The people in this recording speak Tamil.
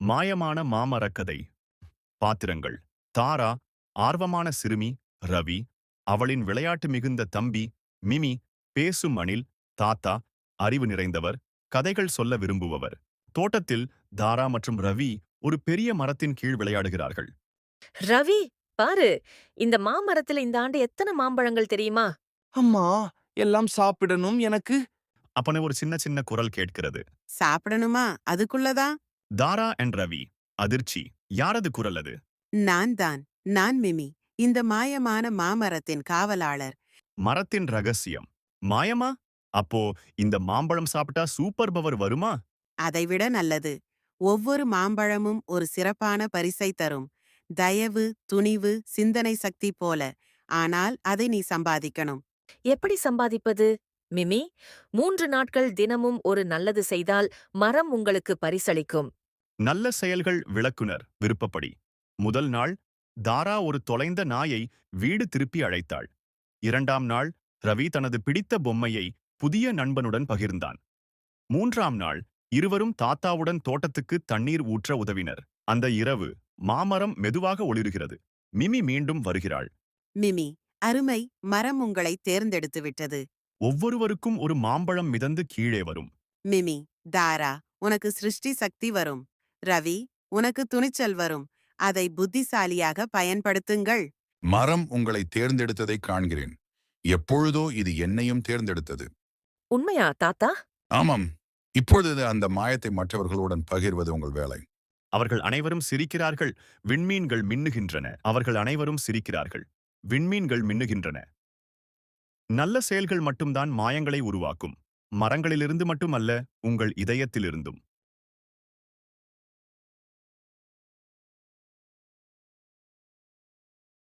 மாயமான மாமரக்கதை. பாத்திரங்கள்: தாரா, ஆர்வமான சிறுமி. ரவி, அவளின் விளையாட்டு மிகுந்த தம்பி. மிமி, பேசும் அணில். தாத்தா, அறிவு நிறைந்தவர், கதைகள் சொல்ல விரும்புபவர். தோட்டத்தில் தாரா மற்றும் ரவி ஒரு பெரிய மரத்தின் கீழ் விளையாடுகிறார்கள். ரவி, பாரு, இந்த மாமரத்துல இந்த ஆண்டு எத்தனை மாம்பழங்கள் தெரியுமா? அம்மா, எல்லாம் சாப்பிடணும் எனக்கு. அப்பன ஒரு சின்ன சின்ன குரல் கேட்கிறது. சாப்பிடணுமா? அதுக்குள்ளதான்? தாரா அண்ட் ரவி. அதிர்ச்சி. யாரது குரல் அது? நான் தான். நான் மிமி. இந்த மாயமான மாமரத்தின் காவலாளர். மரத்தின் ரகசியம். மாயமா? அப்போ இந்த மாம்பழம் சாப்பிட்டா சூப்பர் பவர் வருமா? அதைவிட நல்லது. ஒவ்வொரு மாம்பழமும் ஒரு சிறப்பான பரிசை தரும். தயவு, துணிவு, சிந்தனை சக்தி போல. ஆனால் அதை நீ சம்பாதிக்கணும். எப்படி சம்பாதிப்பது? மிமி, 3 நாட்கள் தினமும் ஒரு நல்லது செய்தால் மரம் உங்களுக்கு பரிசளிக்கும். நல்ல செயல்கள். விளக்குனர் விருப்பப்படி. முதல் நாள், தாரா ஒரு தொலைந்த நாயை வீடு திருப்பி அழைத்தாள். 2ஆம் நாள், ரவி தனது பிடித்த பொம்மையை புதிய நண்பனுடன் பகிர்ந்தான். 3ஆம் நாள், இருவரும் தாத்தாவுடன் தோட்டத்துக்கு தண்ணீர் ஊற்ற உதவினர். அந்த இரவு, மாமரம் மெதுவாக ஒளிருகிறது. மிமி மீண்டும் வருகிறாள். மிமி, அருமை, மரம் உங்களை தேர்ந்தெடுத்து விட்டது. ஒவ்வொருவருக்கும் ஒரு மாம்பழம் மிதந்து கீழே வரும். மிமி, தாரா, உனக்கு சிருஷ்டி சக்தி வரும். ரவி, உனக்கு துணிச்சல் வரும். அதை புத்திசாலியாக பயன்படுத்துங்கள். மரம் உங்களை தேர்ந்தெடுத்ததை காண்கிறேன். எப்பொழுதோ இது என்னையும் தேர்ந்தெடுத்தது. உண்மையா, தாத்தா? ஆமாம். இப்பொழுது அந்த மாயத்தை மற்றவர்களுடன் பகிர்வது உங்கள் வேலை. அவர்கள் அனைவரும் சிரிக்கிறார்கள். விண்மீன்கள் மின்னுகின்றன. அவர்கள் அனைவரும் சிரிக்கிறார்கள். விண்மீன்கள் மின்னுகின்றன. நல்ல செயல்கள் மட்டும்தான் மாயங்களை உருவாக்கும். மரங்களிலிருந்து மட்டுமல்ல, உங்கள் இதயத்திலிருந்தும்.